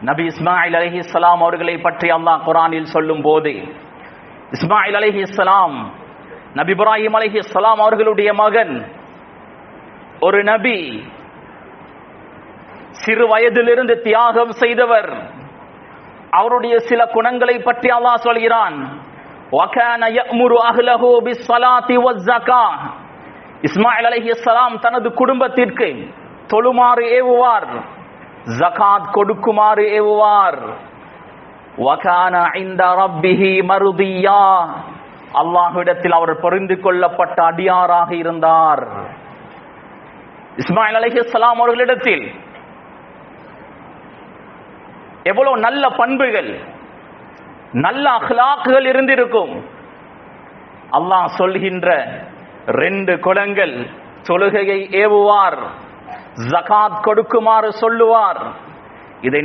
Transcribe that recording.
நபி இஸ்மாயில் அலைஹிஸ்ஸலாம் அவர்களை பற்றி அல்லாஹ் குர்ஆனில் சொல்லும் போது, இஸ்மாயில் அலைஹிஸ்ஸலாம் நபி இப்ராஹிம் அலைஹிஸ்ஸலாம் அவர்களுடைய மகன், ஒரு நபி, சிறு வயதிலிருந்து தியாகம் செய்தவர். அவருடைய சில குணங்களை பற்றி அல்லாஹ் சொல்கிறான். وَكَانَ يَأْمُرُ أَهْلَهُ بِالصَّلَاةِ وَالزَّكَاةِ. இஸ்மாயில் அலைஹிஸ்ஸலாம் தனது குடும்பத்திற்கு தொழுமாறு ஏவுவார், ஜகாத் கொடுக்குமாறு ஏவுவார். وَكَانَ عِندَ رَبِّهِ مَرْضِيًّا. அல்லாஹ்விடத்தில் அவர் பொருந்திக் கொள்ளப்பட்ட அடியாராக இருந்தார். இஸ்மாயில் அலைஹிஸ்ஸலாம் அவர்களிடத்தில் எவ்வளவு நல்ல பண்புகள், நல்ல அக்லாக்குகள் இருந்திருக்கும். அல்லாஹ் சொல்கின்ற 2 குணங்கள், தொழுகையை ஏவுவார், ஜகாத் கொடுக்குமாறு சொல்லுவார்.